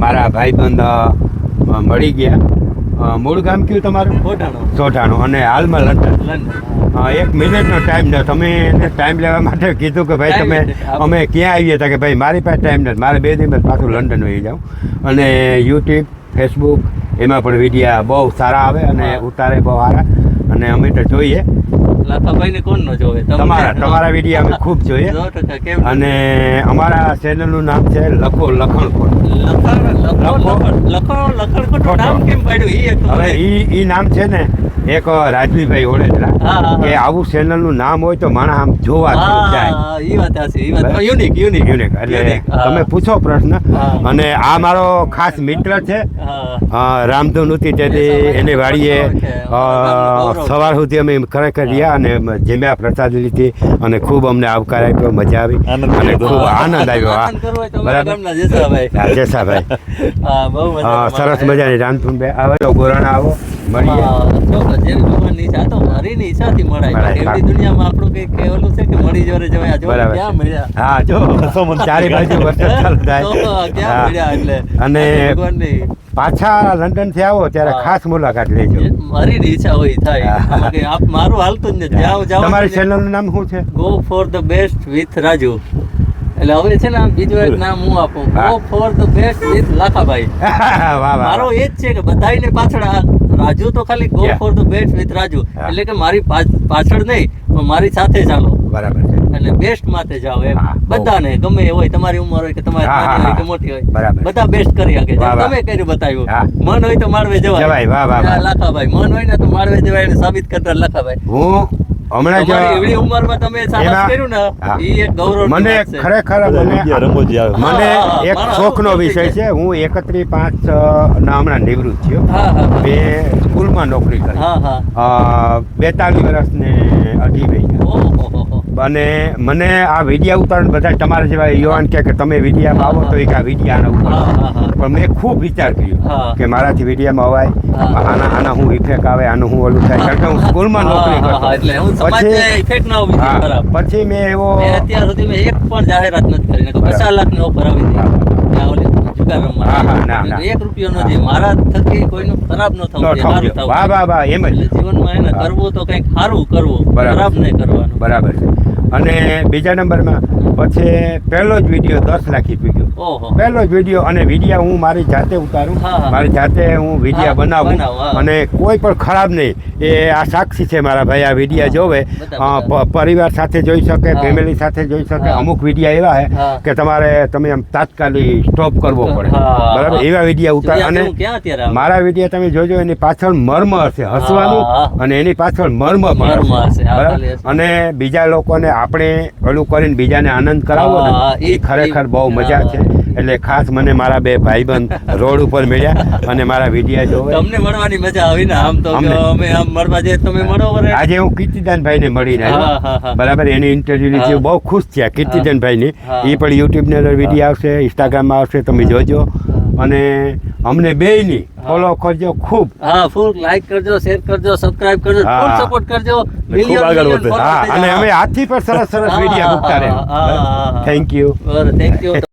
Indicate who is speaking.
Speaker 1: મારા ભાઈબંધ મળી ગયા. મૂળ ગામ કયું તમારું? સોઢાણું. અને હાલમાં લંડન. 1 મિનિટનો ટાઈમ ન તમે એને ટાઈમ લેવા માટે કીધું કે ભાઈ તમે અમે ક્યાં આવીએ હતા કે ભાઈ મારી પાસે ટાઈમ નથી, મારે 2 દિવસ પાછું લંડન વહી જાઉં. અને યુટ્યુબ ફેસબુક એમાં પણ વિડીયા બહુ સારા આવે અને ઉતારે બહુ સારા, અને અમે તો જોઈએ.
Speaker 2: લાખાભાઈને કોણ ન જોવે?
Speaker 1: તમારા વિડીયો અમે ખૂબ જોઈએ. અને અમારા ચેનલનું નામ છે લખો લખણકોટ. હવે ઈ નામ છે ને એક રાજવીભાઈ ઓળેદરા કે આવું ચેનલનું નામ હોય તો માણસ આમ જોવા જાય. યુનિક એટલે તમે પૂછો પ્રશ્ન. અને આ મારો ખાસ મિત્ર છે રામધૂન હતી તેથી એની વાડીએ સવાર સુધી અમે ખરેખર રહ્યા અને જમ્યા, પ્રસાદ લીધી અને ખૂબ અમને આવકાર આપ્યો, મજા આવી અને ખૂબ આનંદ આવ્યો. બરાબર જેસાભાઈ સરસ મજાની રામધૂન બે આવે તો ગોરાણા આવો અને પાછા લંડન થી આવો ત્યારે ખાસ મુલાકાત લેજો.
Speaker 2: મારી ઈચ્છા હોય થાય મારું હાલતું જ નથી.
Speaker 1: તમારી ચેનલ નું નામ શું છે?
Speaker 2: Go for the best with Raju. એટલે હવે છે ને બીજું એક નામ હું આપું, go for the best with Lakhabhai. મારો એ જ છે કે બધાને પાછળ રાજુ તો ખાલી go for the best with Raju, એટલે કે મારી પાછળ નહીં પણ મારી સાથે ચાલો. બરાબર છે. એટલે બેસ્ટ માટે જાઓ એમ બધાને, ગમે એ હોય, તમારી ઉંમર હોય કે તમારી નાની હોય કે મોટી હોય, બધા બેસ્ટ કરી શકે. તમે કર્યું બતાવ્યું. મન હોય તો માળવે જવાય. લાખાભાઈ મન હોય ને તો માળવે જવાય, એને સાબિત કરતા લાખાભાઈ.
Speaker 1: હું હમણાં
Speaker 2: એવડી ઉંમરમાં તમે સાહસ કર્યું ને એ એક ગૌરવ.
Speaker 1: મને ખરેખર મને એક શોખનો વિષય છે. હું 31/5 ના હમણાં નિવૃત્ત થયો. મેં સ્કૂલમાં નોકરી કરી 42 વર્ષ ને 2.5 મહિના. અને મને આ વિડીયા ઉતારણ બધા તમારા જેવા યુવાન કે તમે વિડીયામાં આવો તો એક આ વિડીયા ઉપર, પણ મેં ખૂબ વિચાર કર્યો કે મારાથી વિડીયામાં અવાય, આના હું ઇફેક્ટ આવે, આનું હું ઓલું થાય, કારણ કે હું સ્કૂલમાં નોકરી કરતો. પછી મેં એવો
Speaker 2: અત્યાર સુધી મેં એક પણ જાહેરાત નથી કરી. 50 લાખની ઓફર આવી હતી જુગાર રમવા, 1 રૂપિયો નથી. મારા થકી કોઈનું ખરાબ ન થવું.
Speaker 1: વાહ એમ જ
Speaker 2: જીવનમાં એને કરવું તો કંઈક સારું કરવું, ખરાબ નહીં કરવાનું.
Speaker 1: બરાબર છે. અને બીજા નંબરમાં પછી પહેલો જ વિડીયો 10 લાખ ગયો. પહેલો જ વિડીયો. અને વિડીયા હું મારી જાતે ઉતારું, મારી જાતે હું વિડીયા બનાવું અને કોઈ પણ ખરાબ નહીં. એ આ સાક્ષી છે મારા ભાઈ. આ વિડીયા જોવે, પરિવાર સાથે જોઈ શકે, ફેમિલી સાથે જોઈ શકે. અમુક વિડીયા એવા છે કે તમે આમ તાત્કાલિક સ્ટોપ કરવો પડે. બરાબર એવા વિડીયા ઉતાર. અને મારા વિડીયા તમે જોજો, એની પાછળ મર્મ હશે, હસવાનું, અને એની પાછળ મર્મ પણ હશે. બરાબર. અને બીજા લોકોને આપણે ઓલું કરીને બીજાને આનંદ કરાવો ને એ ખરેખર બહુ મજા છે. એટલે ખાસ મને મારા 2 ભાઈબંધ રોડ ઉપર મળ્યા અને મારા વિડીયા જોવે.
Speaker 2: તમને મળવાની મજા આવી ને? આમ તો અમે આમ મળવા જઈએ તમે મળો.
Speaker 1: આજે હું કીર્તિદાનભાઈ ને મળીને આવ્યો. બરાબર. એની ઇન્ટરવ્યુ લીધી, બહુ ખુશ થયા કીર્તિદાનભાઈ ની. એ પણ યુટ્યુબ ની અંદર વિડીયો આવશે, ઇન્સ્ટાગ્રામમાં આવશે, તમે જોજો. અને અમને બેયની ફોલો કરજો ખૂબ.
Speaker 2: ફૂલ લાઈક કરજો, શેર કરજો, સબસ્ક્રાઇબ કરજો, ફૂલ સપોર્ટ કરજો.
Speaker 1: અને અમે હાથથી પણ સરસ વિડીયો મૂકતા રહે. Thank you.